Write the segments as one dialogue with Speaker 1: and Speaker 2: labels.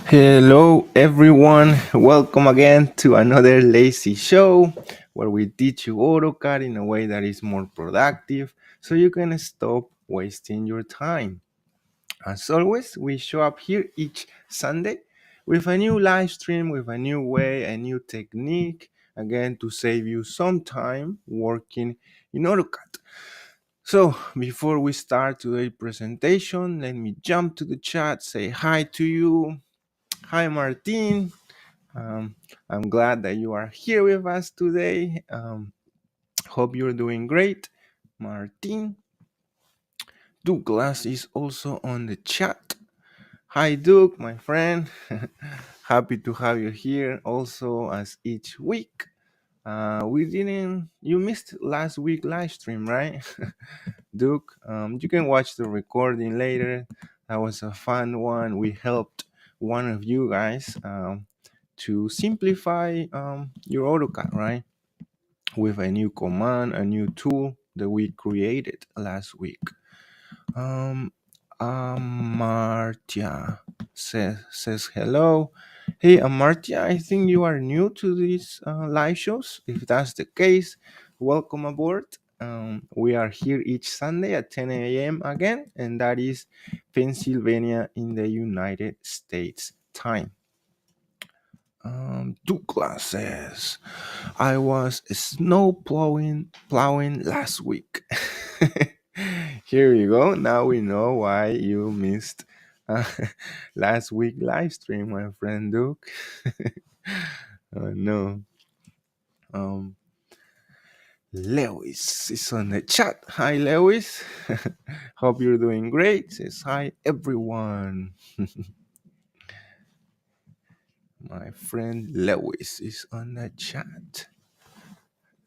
Speaker 1: Hello, everyone. Welcome again to another Lazy Show. where we teach you AutoCAD in a way that is more productive so you can stop wasting your time. As always, we show up here each Sunday with a new live stream, with a new way, a new technique, again, to save you some time working in AutoCAD. So, before we start today's presentation, let me jump to the chat, say hi to you. Hi, Martin. Um, I'm glad that you are here with us today. Hope you're doing great. Martin. Douglas is also on the chat. Hi, Duke, my friend. Happy to have you here also as each week. You missed last week live stream, right? Duke, you can watch the recording later. That was a fun one. We helped one of you guys to simplify your AutoCAD, right? With a new command, a new tool that we created last week. Amartya says hello. Hey, Amartya, I think you are new to these live shows. If that's the case, welcome aboard. We are here each Sunday at 10 a.m. again, and that is Pennsylvania in the United States time. Two classes. I was snow plowing last week. Here you go. Now we know why you missed uh, last week live stream, my friend Duke. Oh no. Lewis is on the chat. Hi, Lewis. Hope you're doing great. Says hi, everyone. My friend Lewis is on the chat.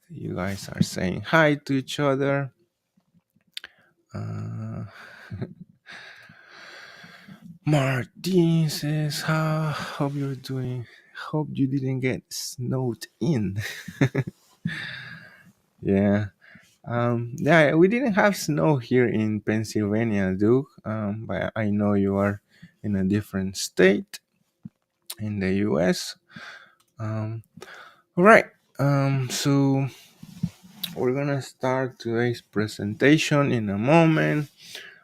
Speaker 1: You guys are saying hi to each other. Martin says, hope you're doing. Hope you didn't get snowed in. Yeah. Yeah, we didn't have snow here in Pennsylvania, Duke. But I know you are in a different state in the US. All right. So we're gonna start today's presentation in a moment.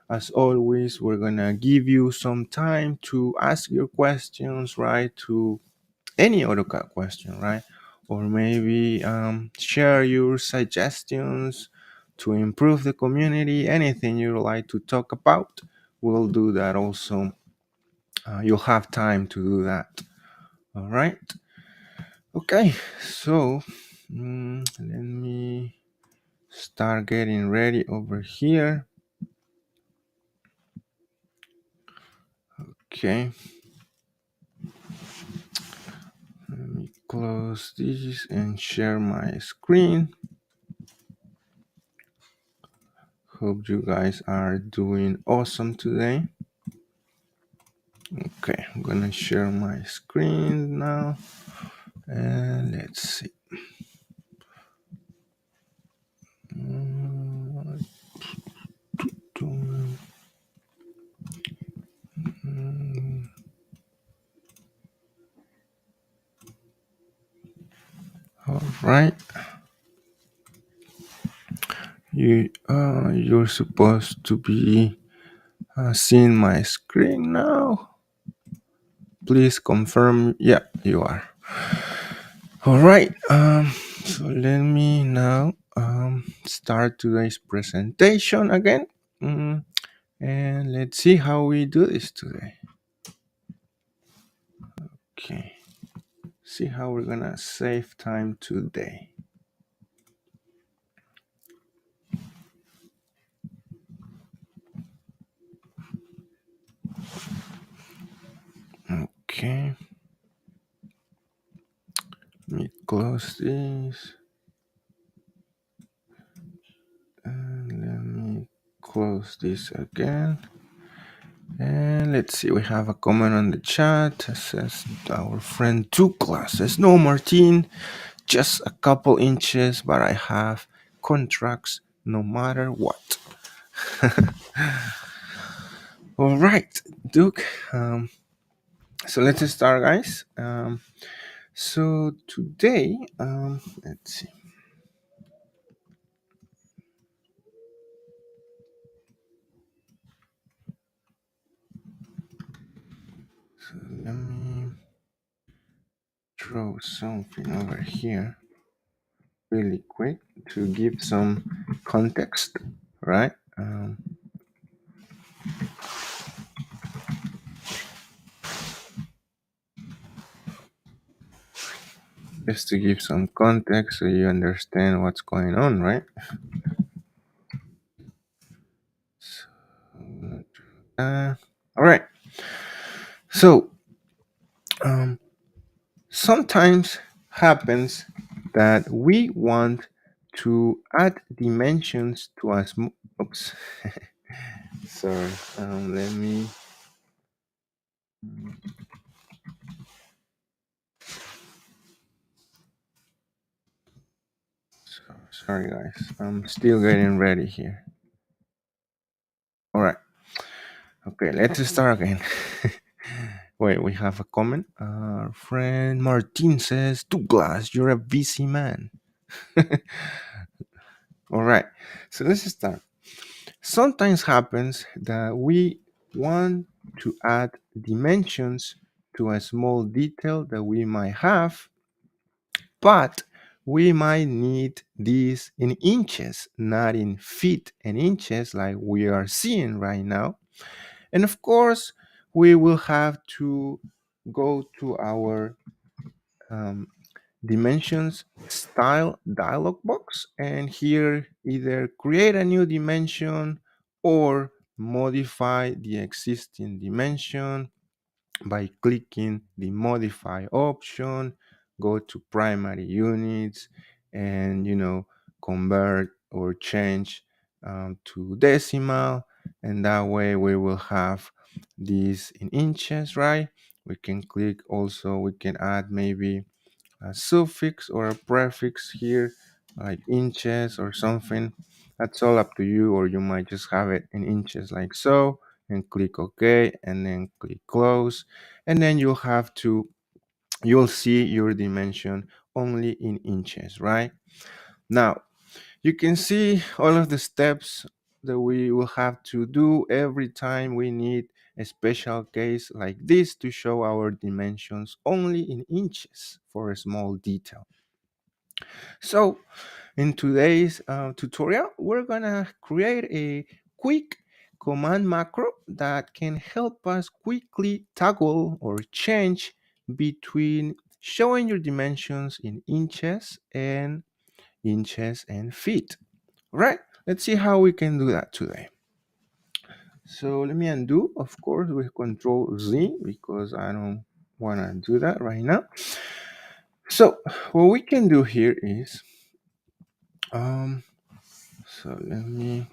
Speaker 1: As always, we're gonna give you some time to ask your questions, right? To any AutoCAD question, right? Or maybe share your suggestions to improve the community, anything you'd like to talk about. We'll do that also. You'll have time to do that. All right. Okay, so let me start getting ready over here. Okay. Let me close this and share my screen. Hope you guys are doing awesome today. Okay, I'm gonna share my screen now. And let's see. All right. You're supposed to be seeing my screen now. Please confirm. Yeah, you are. All right. So let me now start today's presentation again. And let's see how we do this today. Okay. See how we're gonna save time today. Okay. Let me close this. And let me close this again. And let's see, we have a comment on the chat. It says our friend Douglas says, no, Martin, just a couple inches, but I have contracts no matter what. All right, Duke. So let's start, guys. So today, let's see. Let me throw something over here really quick to give some context, right? Just to give some context so you understand what's going on, right? So, all right. So, um, sometimes happens that we want to add dimensions to a oops. Sorry. Let me. Sorry, guys. I'm still getting ready here. All right. Okay, let's start again. Wait, we have a comment. Our friend Martin says, Douglas, you're a busy man. All right, so let's start. Sometimes happens that we want to add dimensions to a small detail that we might have, but we might need these in inches, not in feet and inches like we are seeing right now. And of course, we will have to go to our um, dimensions style dialog box, and here either create a new dimension or modify the existing dimension by clicking the modify option, go to primary units, and convert or change to decimal, and that way we will have this in inches, right? We can click also, we can add maybe a suffix or a prefix here, like inches or something. That's all up to you, or you might just have it in inches like so, and click OK, and then click close, and then you'll see your dimension only in inches, right? Now you can see all of the steps that we will have to do every time we need a special case like this to show our dimensions only in inches for a small detail. So in today's tutorial, we're gonna create a quick command macro that can help us quickly toggle or change between showing your dimensions in inches and feet. Right? Let's see how we can do that today. So let me undo, of course, with Control Z because I don't want to do that right now. So what we can do here is so let me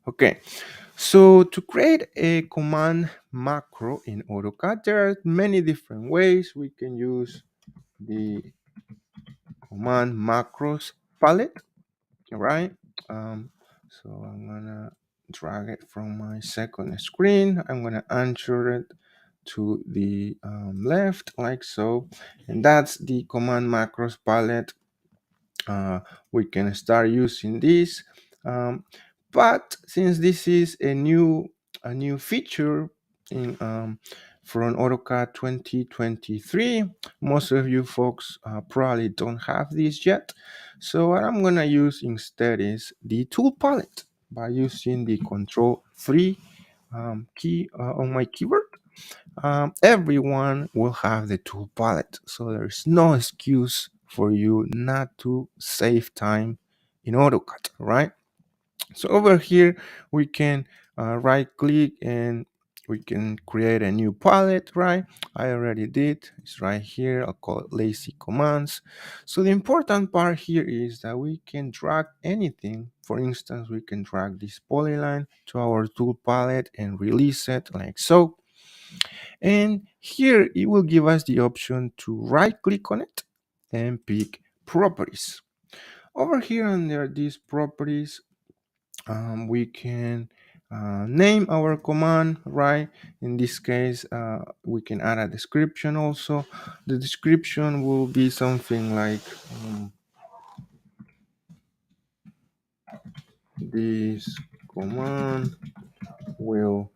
Speaker 1: okay. So to create a command macro in AutoCAD, there are many different ways. We can use the command macros palette, right? So I'm gonna drag it from my second screen. I'm gonna answer it to the left like so, and that's the command macros palette. We can start using this, but since this is a new feature in from AutoCAD 2023, most of you folks probably don't have this yet. So what I'm gonna use instead is the tool palette by using the Control 3 key on my keyboard. Everyone will have the tool palette, so there's no excuse for you not to save time in AutoCAD, right? So over here, we can right click and we can create a new palette, right? I already did. It's right here. I'll call it lazy commands. So the important part here is that we can drag anything. For instance, we can drag this polyline to our tool palette and release it like so. And here it will give us the option to right click on it and pick properties. Over here under these properties, we can name our command, right? In this case, we can add a description also. The description will be something like this command will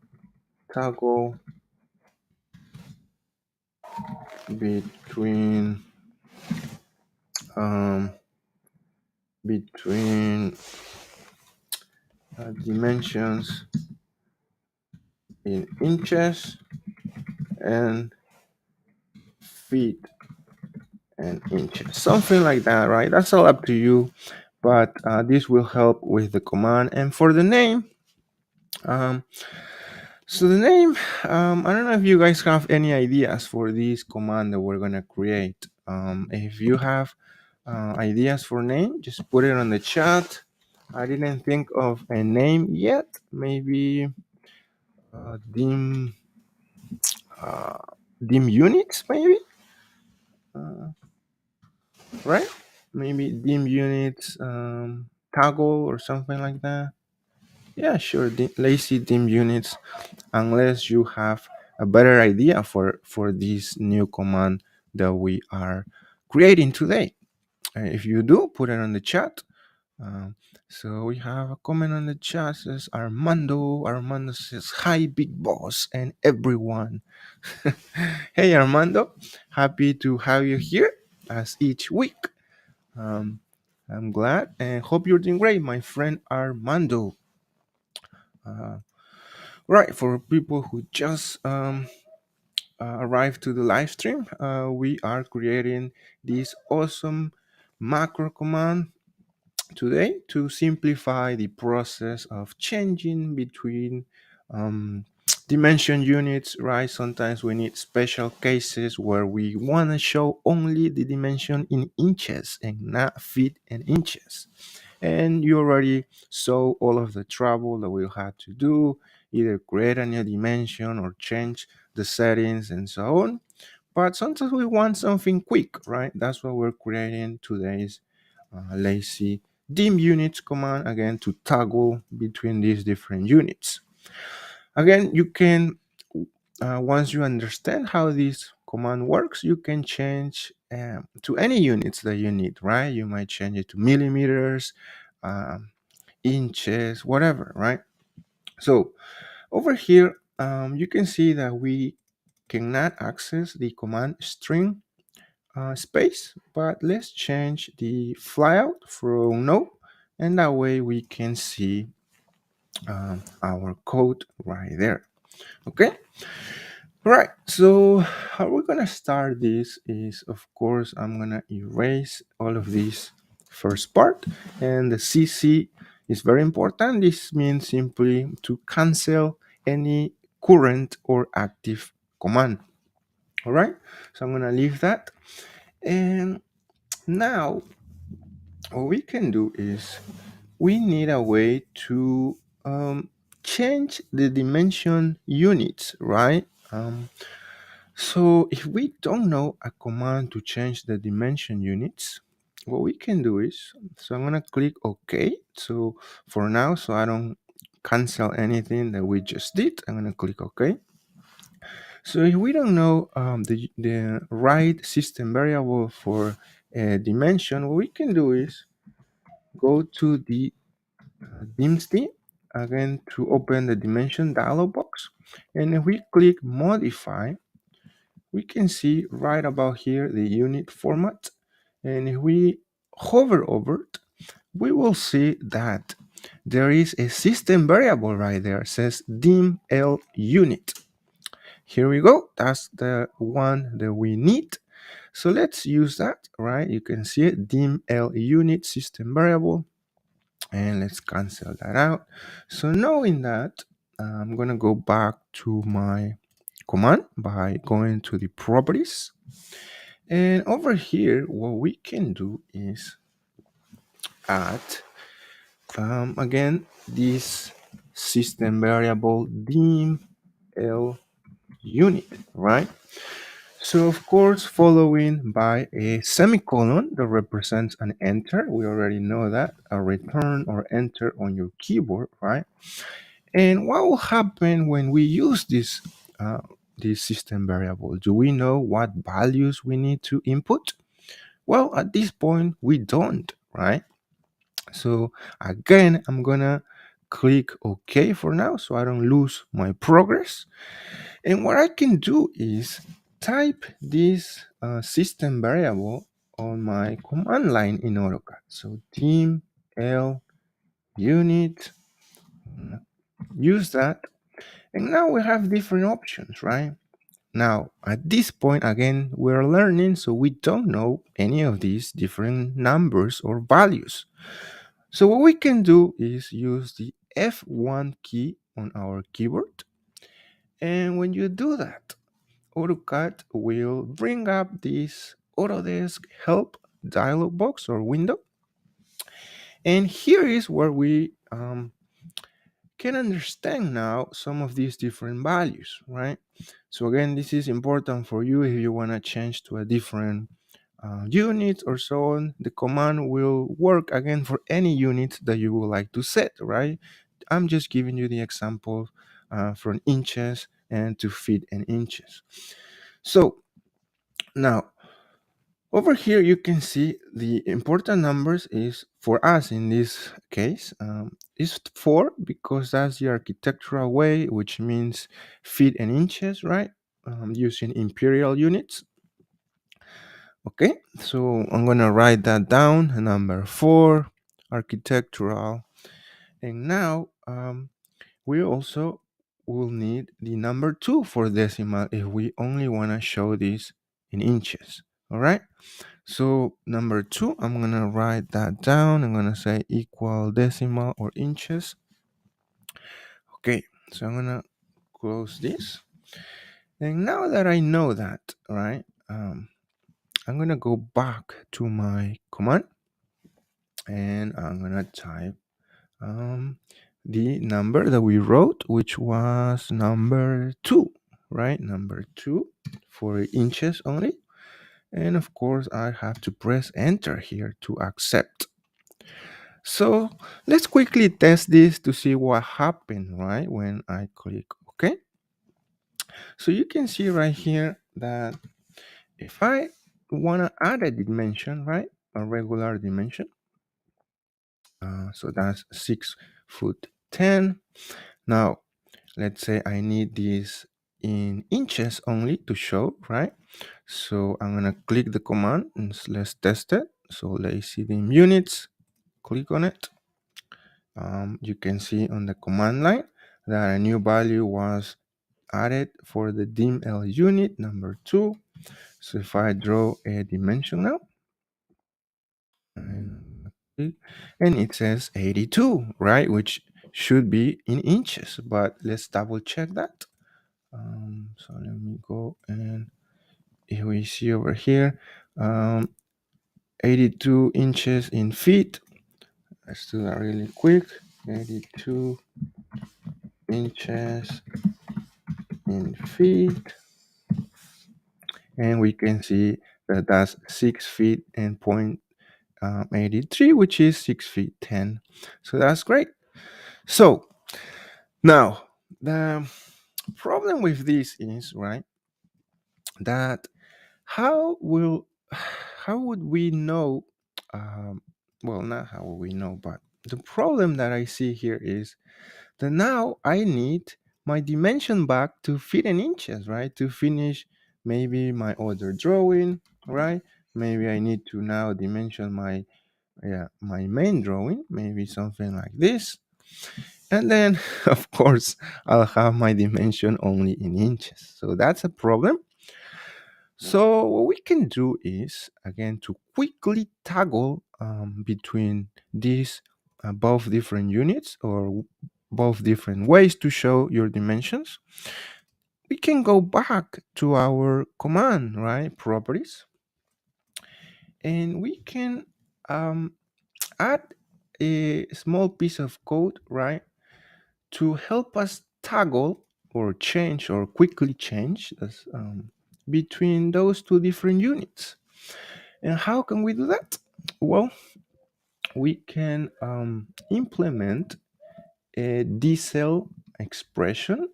Speaker 1: toggle between um, between dimensions in inches and feet and inches, something like that, right? That's all up to you, but this will help with the command. And for the name, um, so the name, I don't know if you guys have any ideas for this command that we're gonna create. If you have ideas for name, just put it on the chat. I didn't think of a name yet. Maybe dim uh, dim units, maybe, uh, right? Maybe dim units, toggle or something like that. Yeah, sure. Lazy dim units, unless you have a better idea for this new command that we are creating today. If you do, put it on the chat. Um, so we have a comment on the chat says Armando. Armando says hi, big boss, and everyone. Hey, Armando, happy to have you here as each week. Um, I'm glad and hope you're doing great, my friend Armando. Uh, right, for people who just arrived to the live stream, we are creating this awesome macro command today to simplify the process of changing between um, dimension units, right? Sometimes we need special cases where we want to show only the dimension in inches and not feet and inches. And you already saw all of the trouble that we'll have to do, either create a new dimension or change the settings and so on. But sometimes we want something quick, right? That's why we're creating today's lazy dim units command, again, to toggle between these different units. Again, you can, once you understand how this command works, you can change to any units that you need, right? You might change it to millimeters, um, inches, whatever, right? So over here, you can see that we cannot access the command string space, but let's change the flyout from no, and that way we can see our code right there. Okay, right. So how we're gonna start this is, of course, I'm gonna erase all of this first part, and the CC is very important. This means simply to cancel any current or active command. All right, so I'm gonna leave that. And now what we can do is we need a way to change the dimension units, right? So if we don't know a command to change the dimension units, what we can do is, so I'm gonna click OK. So for now, so I don't cancel anything that we just did, I'm gonna click OK. So if we don't know the right system variable for a dimension, what we can do is go to the dimsd again to open the dimension dialog box, and if we click modify, we can see right about here the unit format, and if we hover over it, we will see that there is a system variable right there. It says dim l unit. Here we go, that's the one that we need. So let's use that, right? You can see it, dim l unit system variable, and let's cancel that out. So knowing that, I'm gonna go back to my command by going to the properties, and over here what we can do is add again this system variable dim l unit, right? So of course, following by a semicolon that represents an enter. We already know that, a return or enter on your keyboard, right? And what will happen when we use this system variable? Do we know what values we need to input? Well, at this point, we don't, right? So again, I'm gonna click OK for now so I don't lose my progress. And what I can do is type this a system variable on my command line in AutoCAD. So dim L unit, use that. And now we have different options, right? Now, at this point, again, we're learning, so we don't know any of these different numbers or values. So what we can do is use the F1 key on our keyboard. And when you do that, AutoCAD will bring up this Autodesk Help dialog box or window. And here is where we can understand now some of these different values, right? So again, this is important for you if you want to change to a different unit or so on. The command will work again for any unit that you would like to set, right? I'm just giving you the example from inches and to feet and inches. So now over here, you can see the important numbers is for us in this case is 4 because that's the architectural way, which means feet and inches, right? Using imperial units. Okay, so I'm gonna write that down. Number 4, architectural, and now we also will need the number 2 for decimal if we only want to show this in inches. All right. So number 2, I'm gonna write that down. I'm gonna say equal decimal or inches. Okay, so I'm gonna close this. And now that I know that, right, I'm gonna go back to my command and I'm gonna type the number that we wrote, which was number 2, right? Number 2 for inches only. And of course, I have to press enter here to accept. So let's quickly test this to see what happened, right, when I click OK. So you can see right here that if I want to add a dimension, right, a regular dimension, so that's 6'10". Now, let's say I need this in inches only to show, right? So I'm going to click the command and let's test it. So lazy dim units, click on it. You can see on the command line that a new value was added for the dim L unit number 2. So if I draw a dimension now, and it says 82, right, which should be in inches, but let's double check that. So let me go, and if we see over here, 82 inches in feet. Let's do that really quick. 82 inches in feet, and we can see that that's 6 feet and 83, which is 6 feet 10. So that's great. So now the problem with this is, right, that how will how would we know, well, not how will we know, but the problem that I see here is that now I need my dimension back to feet and inches, right, to finish maybe my other drawing, right? Maybe I need to now dimension my main drawing, maybe something like this. And then, of course, I'll have my dimension only in inches. So that's a problem. So what we can do is, again, to quickly toggle between these both different units or both different ways to show your dimensions, we can go back to our command, right, properties, and we can add a small piece of code, right, to help us toggle or change or quickly change between those two different units. And how can we do that? Well, we can implement a decel expression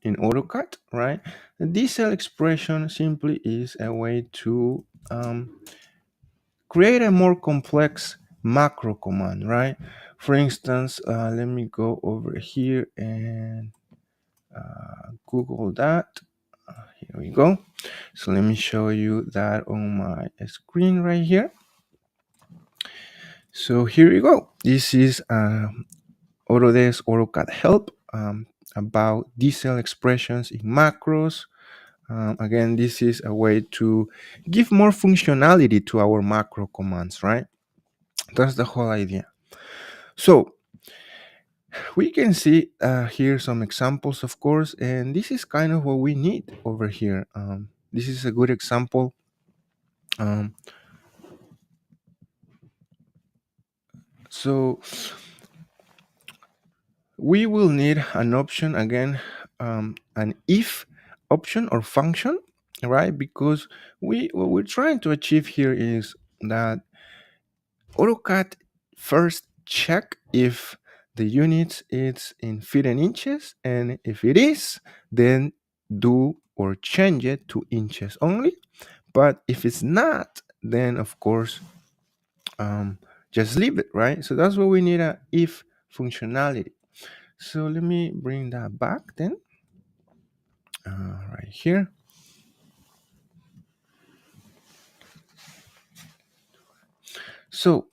Speaker 1: in AutoCAD, right? The decel expression simply is a way to create a more complex macro command, right? For instance, let me go over here and Google that. Here we go. So let me show you that on my screen right here. So here you go. This is Autodesk AutoCAD help about diesel expressions in macros. Again, this is a way to give more functionality to our macro commands, right? That's the whole idea. So we can see here some examples, of course, and this is kind of what we need over here. This is a good example. Um, so we will need an option again, an if option or function, right? Because what we're trying to achieve here is that AutoCAD first check if the unit is in feet and inches, and if it is, then do or change it to inches only. But if it's not, then of course just leave it, right? So that's why we need a if functionality. So let me bring that back then, right here. So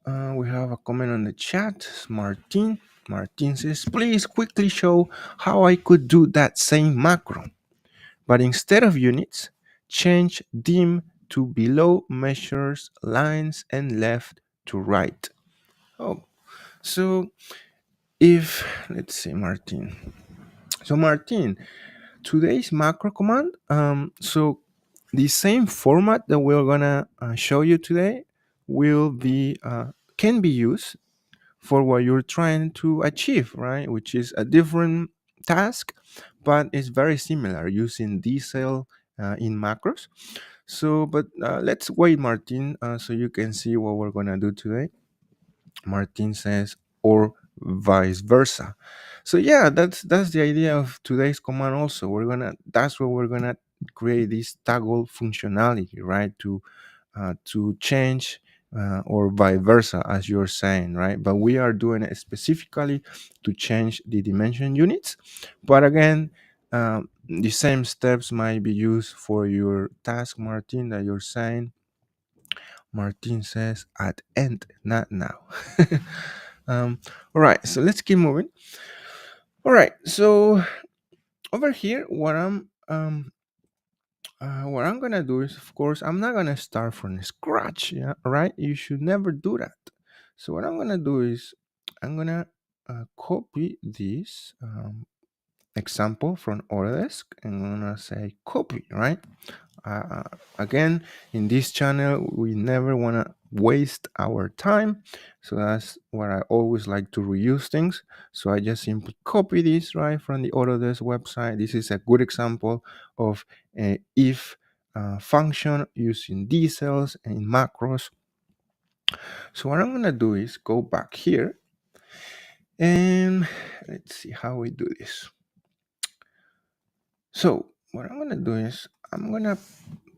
Speaker 1: we have a comment on the chat. It's Martin. Martin says, please quickly show how I could do that same macro, but instead of units, change dim to below measures lines and left to right. Oh, so if, let's see, Martin. So Martin, today's macro command, so the same format that we're gonna show you today will be can be used for what you're trying to achieve, right? Which is a different task, but it's very similar using diesel in macros. So, but let's wait, Martin, so you can see what we're gonna do today. Martin says, or vice versa. So yeah, that's the idea of today's command. Also, that's where we're gonna create this toggle functionality, right? To change or vice versa, as you're saying, right? But we are doing it specifically to change the dimension units. But again, the same steps might be used for your task, Martin, that you're saying. Martin says at end, not now. All right, so let's keep moving. All right, so over here, what I'm gonna do is, of course, I'm not gonna start from scratch. Yeah, right. You should never do that. So what I'm gonna do is, I'm gonna copy this example from Autodesk, and I'm gonna say copy, right? Again, in this channel, we never want to waste our time, so that's what I always like to reuse things. So I just simply copy this right from the Autodesk website. This is a good example of a if function using decels and macros. So what I'm gonna do is go back here and let's see how we do this. So what I'm gonna do is I'm gonna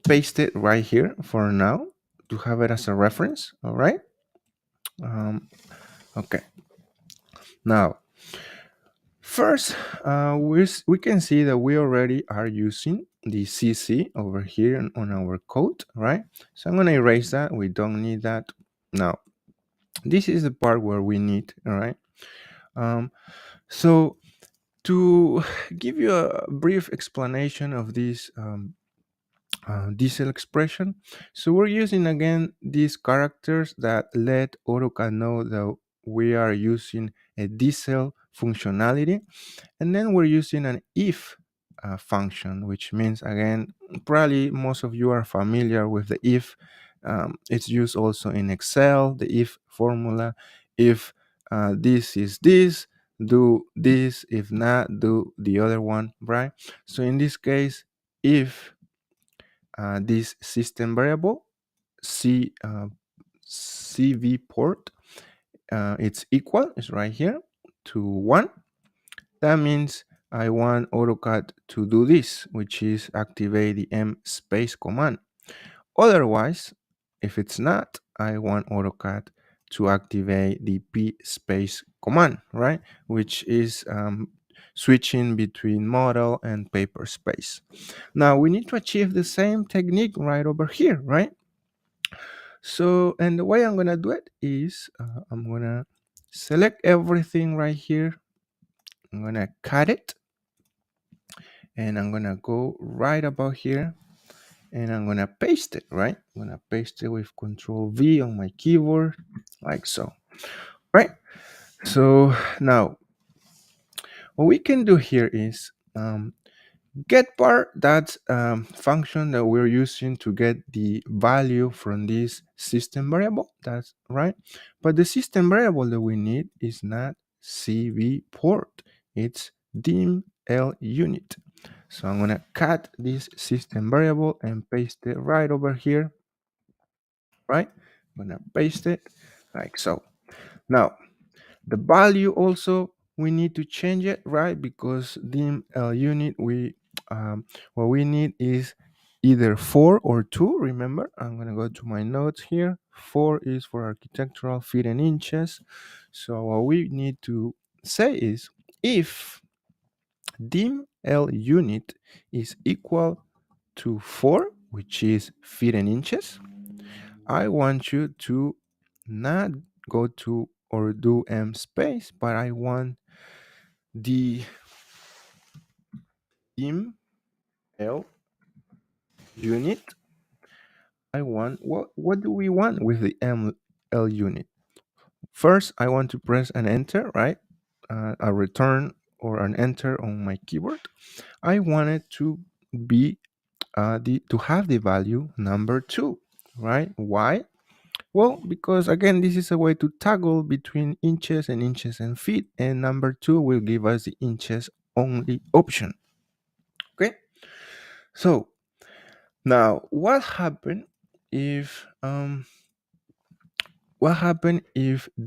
Speaker 1: paste it right here for now to have it as a reference. All right. Okay. Now, first, we can see that we already are using the CC over here on our code, right? So I'm going to erase that. We don't need that. Now, this is the part where we need, all right? So to give you a brief explanation of this diesel expression. So we're using again these characters that let AutoCAD know that we are using a diesel functionality, and then we're using an if function, which means again, probably most of you are familiar with the if. It's used also in Excel, the if formula. If this is this, do this. If not, do the other one, right? So in this case, if this system variable CV port it's equal, it's right here, to 1. That means I want AutoCAD to do this, which is activate the M space command. Otherwise, if it's not, I want AutoCAD to activate the P space command, right? Which is switching between model and paper space. Now we need to achieve the same technique right over here, right? So, and the way I'm gonna do it is I'm gonna select everything right here. I'm gonna cut it, and I'm gonna go right about here, and I'm gonna paste it, right? I'm gonna paste it with Control V on my keyboard, like so, right? So now what we can do here is get part, that function that we're using to get the value from this system variable. That's right. But the system variable that we need is not CV port, it's dim L unit. So I'm gonna cut this system variable and paste it right over here, right? I'm gonna paste it like so. Now the value also we need to change it, right? Because dim L unit, we what we need is either 4 or 2. Remember, I'm gonna go to my notes here. 4 is for architectural feet and inches. So what we need to say is, if dim L unit is equal to 4, which is feet and inches, I want you to not go to or do M space, but I want the dim L unit. I want, what do we want with the ML unit? First, I want to press an enter, right? A return or an enter on my keyboard. I want it to be to have the value number 2, right? Why? Well, because again, this is a way to toggle between inches and feet, and number 2 will give us the inches only option. Okay, so now what happened if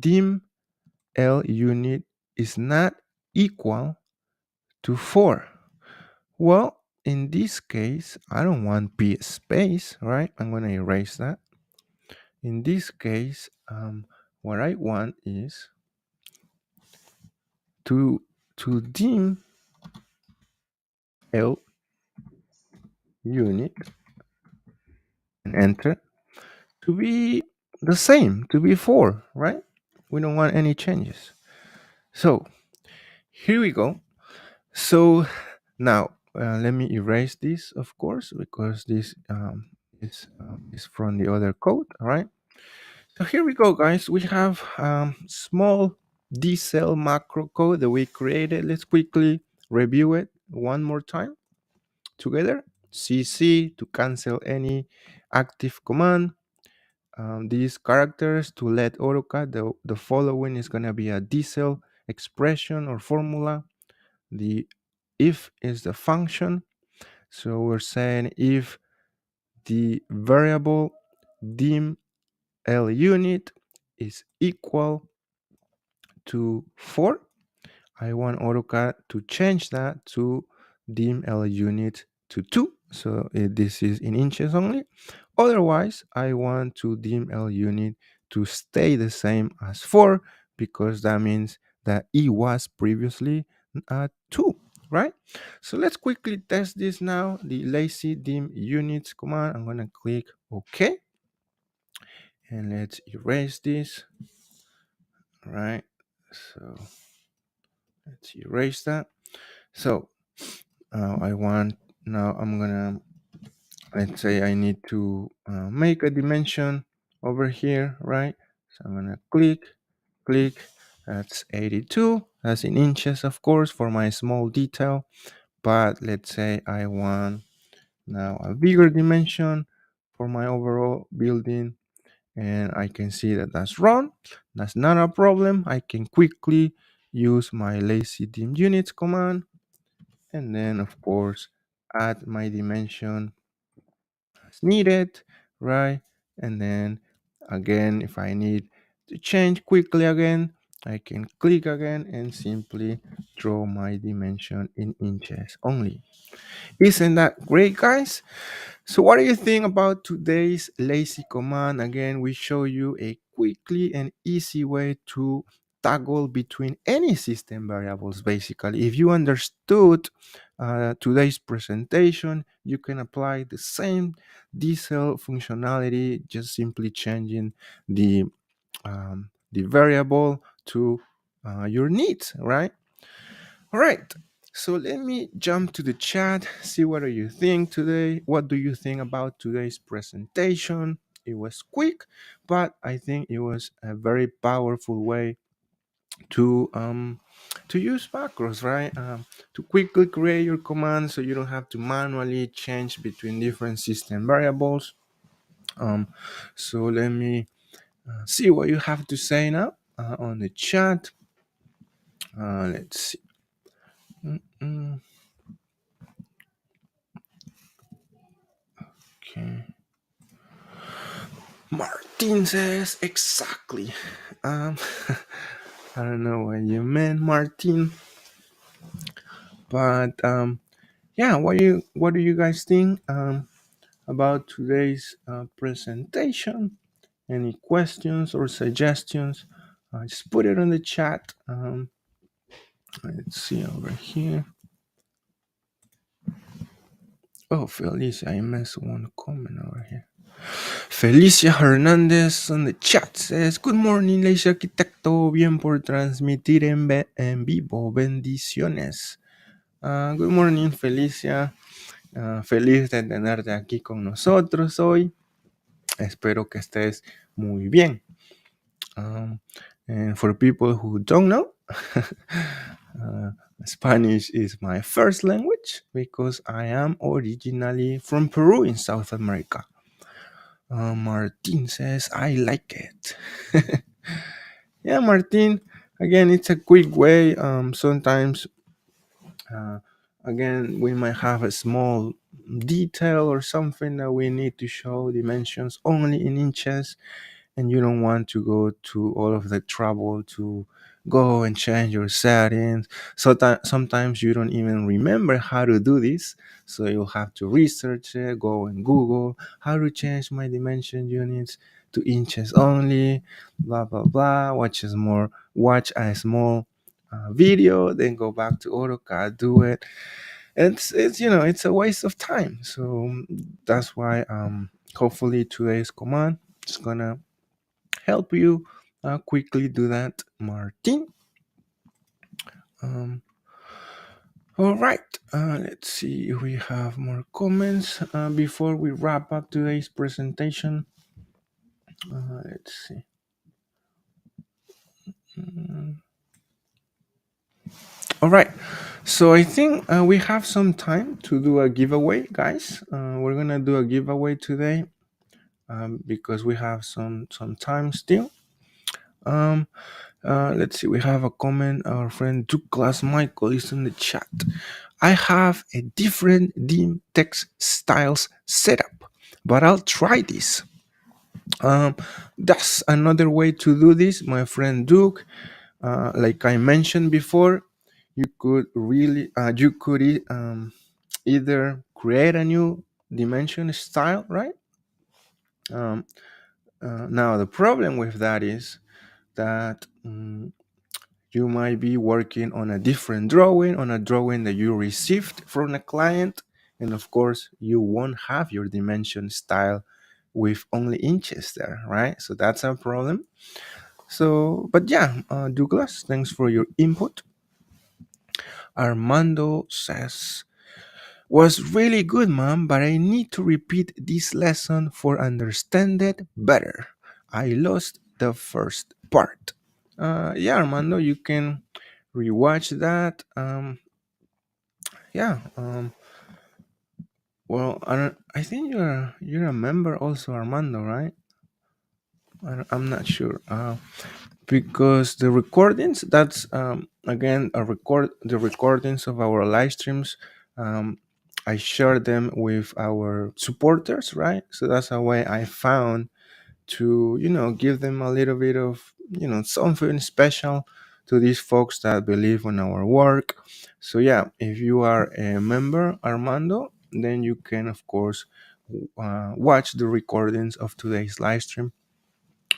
Speaker 1: dim L unit is not equal to 4? Well, in this case, I don't want P space, right? I'm going to erase that. In this case, what I want is to dim L unit and enter to be the same, to be 4, right? We don't want any changes. So here we go. So now let me erase this, of course, because this is from the other code. All right. So here we go, guys. We have small D cell macro code that we created. Let's quickly review it one more time together. CC to cancel any active command. These characters to let AutoCAD, the following is going to be a D cell expression or formula. The if is the function. So we're saying if the variable dim L unit is equal to 4, I want AutoCAD to change that to dim L unit to 2. So this is in inches only. Otherwise, I want to dim L unit to stay the same as 4, because that means that it was previously 2, right? So let's quickly test this now. The lazy dim units command, I'm going to click OK. And let's erase this, right? So let's erase that. So I'm gonna, let's say I need to make a dimension over here, right? So I'm gonna click, that's 82. That's in inches, of course, for my small detail. But let's say I want now a bigger dimension for my overall building, and I can see that that's wrong. That's not a problem. I can quickly use my lazy dim units command, and then of course add my dimension as needed, right? And then again, if I need to change quickly again, I can click again and simply draw my dimension in inches only. Isn't that great, guys? So what do you think about today's lazy command? Again, we show you a quickly and easy way to toggle between any system variables. Basically, if you understood today's presentation, you can apply the same diesel functionality, just simply changing the variable to your needs, right? All right. So let me jump to the chat, see what do you think today. What do you think about today's presentation? It was quick, but I think it was a very powerful way to use macros, right? To quickly create your command so you don't have to manually change between different system variables. Um, so let me see what you have to say now on the chat. Let's see. Mm, okay. Martin says exactly. Um, I don't know what you meant, Martin, but yeah. What do you guys think about today's presentation? Any questions or suggestions? Just put it on the chat. Let's see over here. Oh, Felicia, I missed one comment over here. Felicia Hernandez on the chat says, Good morning, Lazy Arquitecto. Bien por transmitir en vivo. Bendiciones. Good morning, Felicia. Feliz de tenerte aquí con nosotros hoy. Espero que estés muy bien. And for people who don't know, Spanish is my first language because I am originally from Peru in South America. Martin says, I like it. Yeah, Martin, again, it's a quick way. Sometimes, again, we might have a small detail or something that we need to show dimensions only in inches, and you don't want to go to all of the trouble to go and change your settings. So that sometimes you don't even remember how to do this, so you'll have to research it, go and Google how to change my dimension units to inches only, blah blah blah. Watch a small video, then go back to AutoCAD, do it. It's it's a waste of time. So that's why hopefully today's command is gonna help you quickly do that, Martin. Um, all right, let's see if we have more comments before we wrap up today's presentation. Let's see. All right, so I think we have some time to do a giveaway, guys. We're gonna do a giveaway today because we have some time still. Let's see, we have a comment. Our friend Douglas Michael is in the chat. I have a different dim text styles setup, but I'll try this. That's another way to do this, my friend Duke. Like I mentioned before, you could either create a new dimension style, right? Now the problem with that is that you might be working on a different drawing, on a drawing that you received from a client, and of course you won't have your dimension style with only inches there, right? So that's a problem. So but yeah, Douglas, thanks for your input. Armando says, was really good, mom, but I need to repeat this lesson for understand it better. I lost the first part. Yeah, Armando, you can rewatch that. Yeah. Well, I think you're a member also, Armando, right? I'm not sure. Because the recordings, that's again the recordings of our live streams. I share them with our supporters, right? So that's a way I found to give them a little bit of something special to these folks that believe in our work. So yeah, if you are a member, Armando, then you can of course watch the recordings of today's live stream.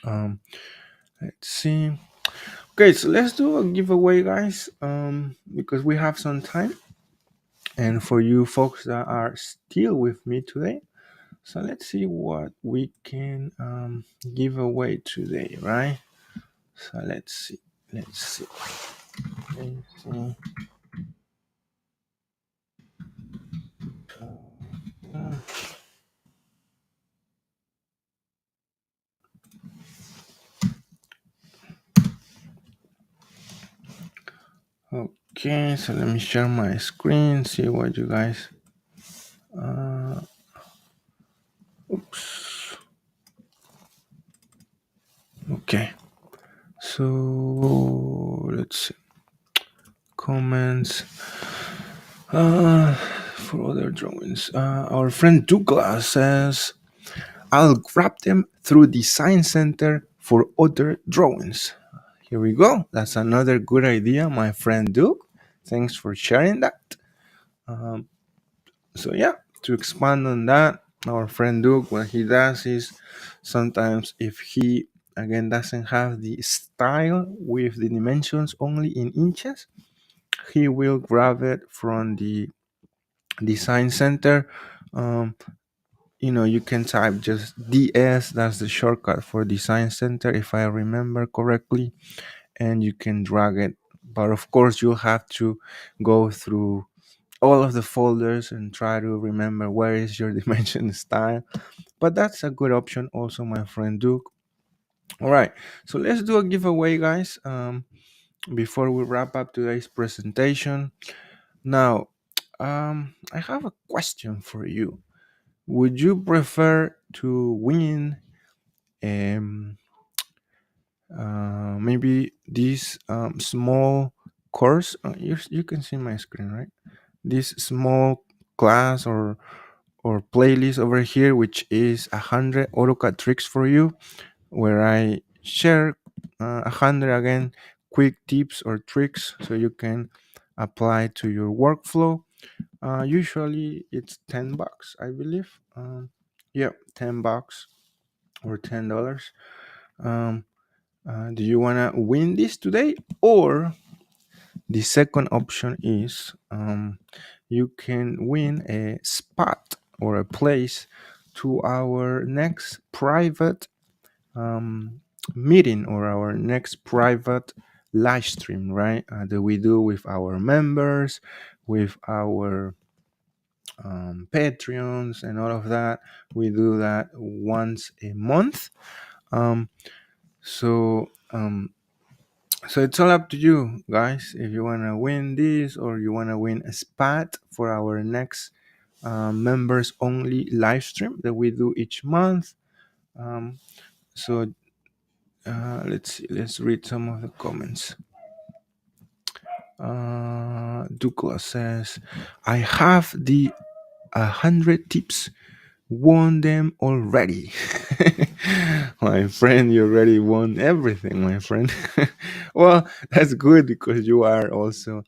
Speaker 1: um, let's see. Okay, so let's do a giveaway, guys. Because we have some time, and for you folks that are still with me today, so let's see what we can give away today, right? So let's see. Let's see. Let's see. Okay, so let me share my screen. See what you guys. Uh, oops. Okay. So let's see. Comments. For other drawings, our friend Douglas says, "I'll grab them through Design Center for other drawings." Here we go. That's another good idea, my friend Duke. Thanks for sharing that. Um, so yeah, to expand on that, our friend Duke, what he does is sometimes if he again doesn't have the style with the dimensions only in inches, he will grab it from the design center. Um, you can type just DS, that's the shortcut for design center, if I remember correctly, and you can drag it. But of course, you'll have to go through all of the folders and try to remember where is your dimension style. But that's a good option, also, my friend Duke. All right, so let's do a giveaway, guys. Before we wrap up today's presentation, now, I have a question for you. Would you prefer to win um, maybe this small course? You can see my screen, right? This small class or playlist over here, which is 100 AutoCAD tricks for you, where I share 100 again quick tips or tricks so you can apply to your workflow. Usually it's $10, I believe. Yeah, $10 or $10. Um, do you wanna win this today? Or the second option is you can win a spot or a place to our next private um, meeting or our next private live stream, right? That we do with our members, with our Patreons, and all of that. We do that once a month. Um, so, um, so it's all up to you, guys. If you want to win this or you want to win a spot for our next members only live stream that we do each month. Um, so let's see, let's read some of the comments. Douglas says, "I have the 100 tips, won them already." My friend, you already won everything, my friend. Well, that's good because you are also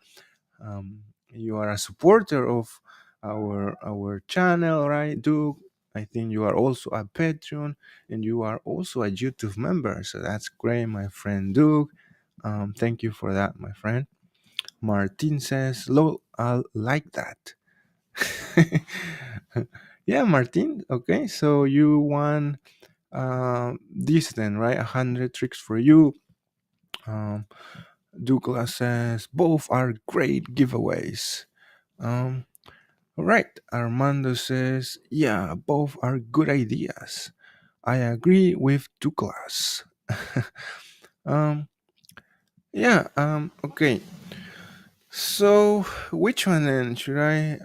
Speaker 1: you are a supporter of our channel, right, Duke? I think you are also a Patreon and you are also a YouTube member, so that's great, my friend Duke. Thank you for that, my friend. Martin says, "Lol, I like that." Yeah, Martin. Okay, so you won this then, right? 100 tricks for you. Um, Douglas says both are great giveaways. Um, all right. Armando says, yeah, both are good ideas. I agree with Douglas. um, yeah. Okay. So which one then should I?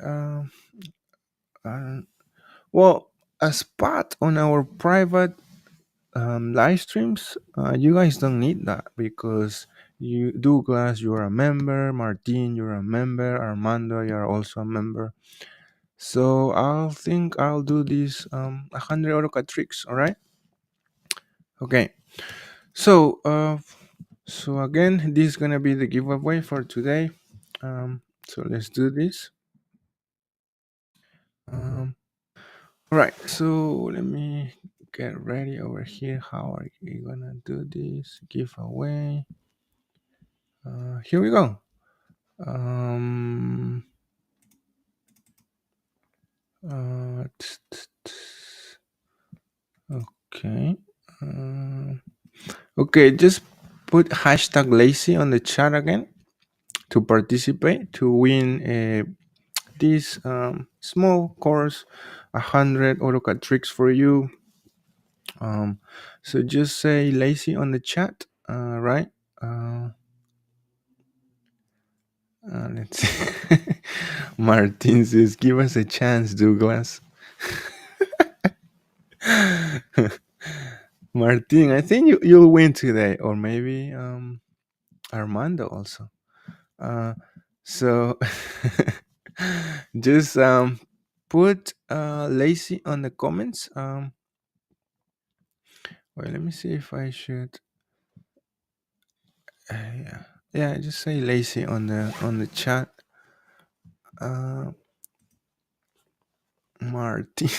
Speaker 1: Uh, well, a spot on our private live streams, you guys don't need that because you, Douglas, you're a member. Martin, you're a member. Armando, you're also a member. So I'll think I'll do this 100 AutoCAD tricks. All right. Okay. So so again, this is gonna be the giveaway for today. So let's do this. Um, all right. So let me get ready over here. How are you gonna do this giveaway? Here we go. Um, okay. Uh, okay, just put hashtag lazy on the chat again to participate to win this small course, 100 AutoCAD tricks for you. So just say lazy on the chat, right? Uh, let's see. Martin says, "Give us a chance, Douglas." Martin, I think you'll win today, or maybe Armando also. Uh, so just put lazy on the comments. Wait, let me see if I should. Yeah, yeah. Just say lazy on the chat. Uh, Martin.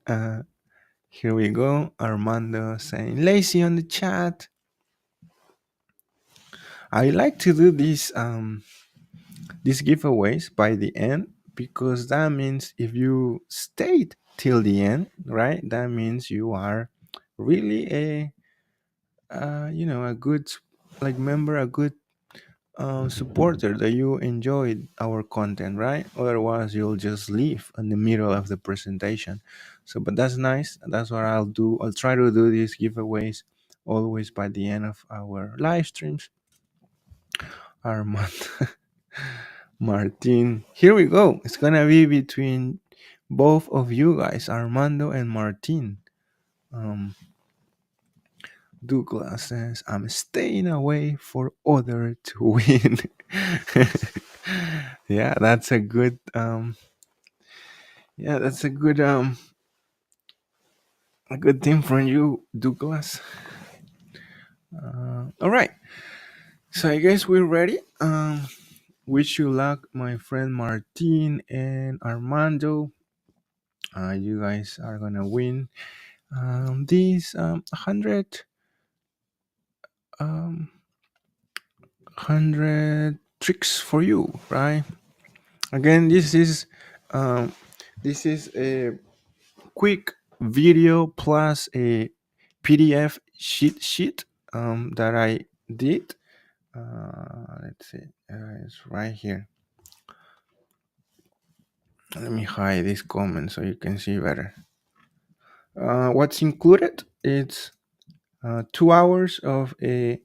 Speaker 1: uh, Here we go. Armando saying lazy on the chat. I like to do these giveaways by the end because that means if you stayed till the end, right? That means you are really a good like member, a good supporter that you enjoyed our content, right? Otherwise, you'll just leave in the middle of the presentation. So, but that's nice. That's what I'll do. I'll try to do these giveaways always by the end of our live streams. Armand, Martin, here we go. It's gonna be between both of you guys, Armando and Martin. Um, Douglas says, "I'm staying away for other to win." Yeah, that's a good yeah, that's a good thing from you, Douglas. All right. So I guess we're ready. Wish you luck, my friend Martin and Armando. You guys are gonna win these 100 100 tricks for you, right? Again, um, this is a quick video plus a PDF sheet that I did. Let's see, it's right here. Let me hide this comment so you can see better. What's included? It's 2 hours of a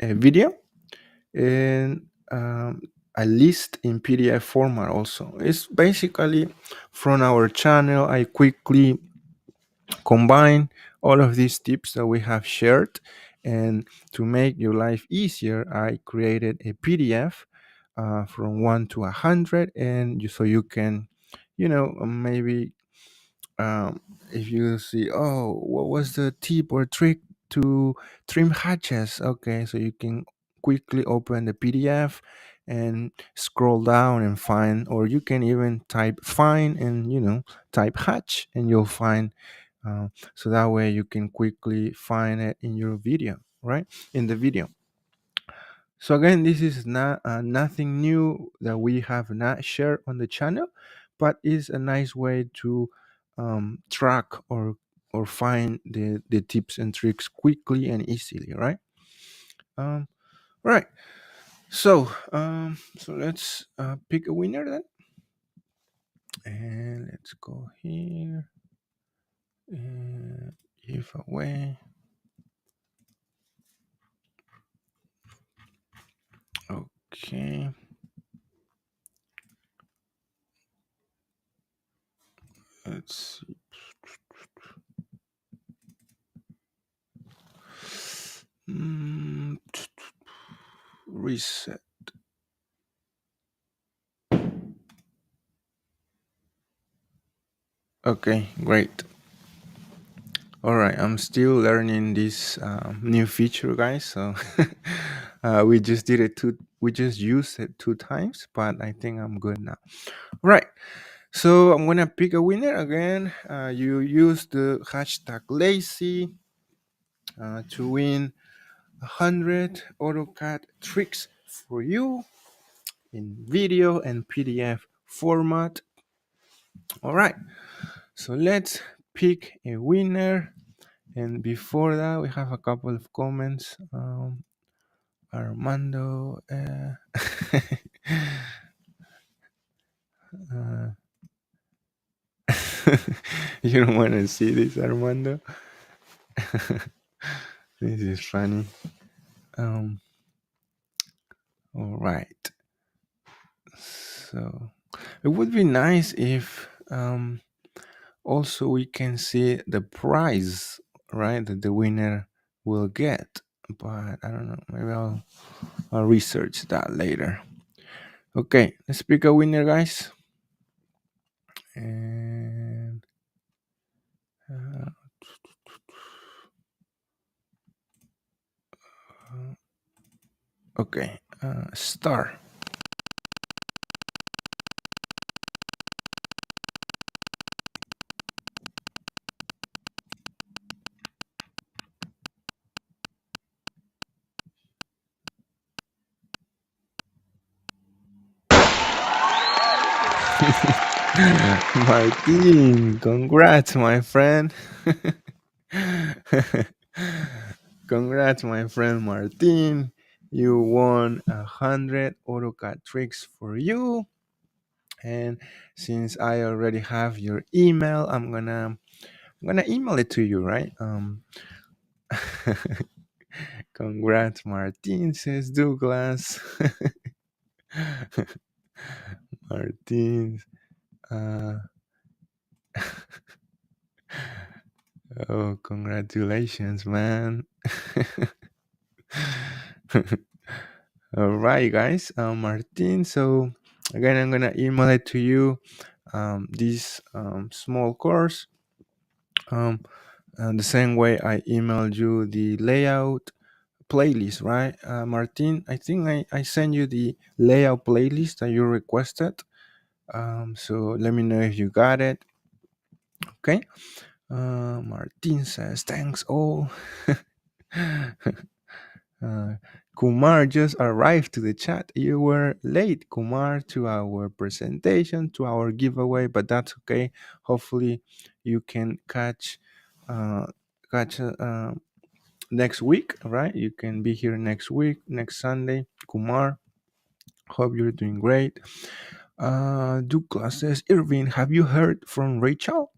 Speaker 1: video and a list in PDF format also. It's basically from our channel. I quickly combine all of these tips that we have shared, and to make your life easier, I created a PDF from 1 to 100, and so you can, maybe um, if you see, oh, what was the tip or trick to trim hatches? Okay, so you can quickly open the PDF and scroll down and find, or you can even type find and type hatch, and you'll find. So that way you can quickly find it in your video, right? In the video. So again, this is not nothing new that we have not shared on the channel, but is a nice way to track or find the tips and tricks quickly and easily, right? Um, right. So let's pick a winner then, and let's go here. Give away. Okay. Let's see. Reset. Okay, great. All right, I'm still learning this new feature, guys. So we just did it two. We just used it 2 times, but I think I'm good now. Right. So I'm gonna pick a winner again. You use the hashtag lazy to win 100 AutoCAD tricks for you in video and PDF format. All right, so let's pick a winner. And before that, we have a couple of comments. Armando. You don't want to see this, Armando? This is funny. All right. So it would be nice if also we can see the prize, right, that the winner will get. But I don't know. Maybe I'll research that later. Okay, let's pick a winner, guys. And okay, star. Martin, congrats, my friend. Congrats, my friend Martin. You won 100 AutoCAD tricks for you. And since I already have your email, I'm gonna email it to you, right? Congrats, Martin, says Douglas. Martin. Oh, congratulations, man. All right, guys. Martin, so again, I'm gonna email it to you. This small course. The same way I emailed you the layout playlist, right, Martin? I think I sent you the layout playlist that you requested. So let me know if you got it. Okay. Martin says, thanks all. Kumar just arrived to the chat. You were late, Kumar, to our presentation, to our giveaway, but that's okay. Hopefully you can catch next week, right? You can be here next week, next Sunday. Kumar, hope you're doing great. Douglas says, Irving, have you heard from Rachel?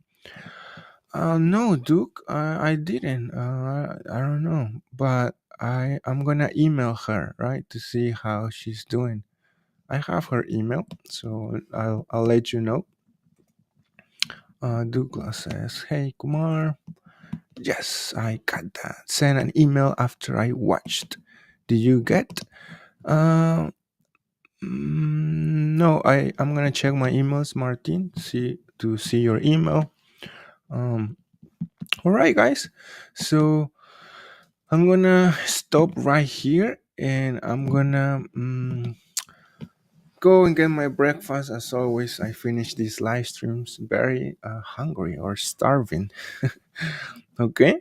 Speaker 1: No, Duke, I didn't. I don't know, but I'm gonna email her, right, to see how she's doing. I have her email, so I'll let you know. Douglas says, hey, Kumar. Yes, I got that. Send an email after I watched. Did you get? No, I'm gonna check my emails, Martin, to see your email. All right, guys. So I'm gonna stop right here, and I'm gonna go and get my breakfast. As always, I finish these live streams very hungry or starving. Okay,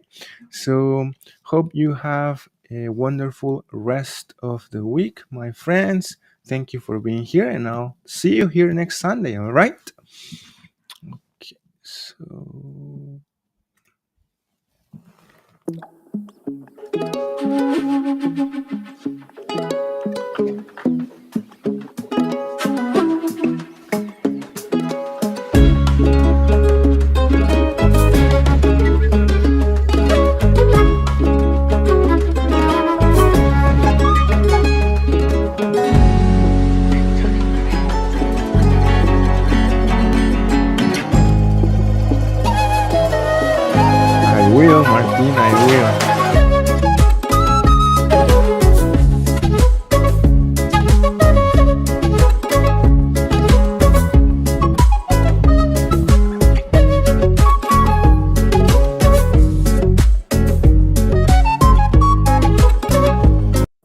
Speaker 1: so hope you have a wonderful rest of the week, my friends. Thank you for being here, and I'll see you here next Sunday. All right. Okay, so. I will, Martin, I will.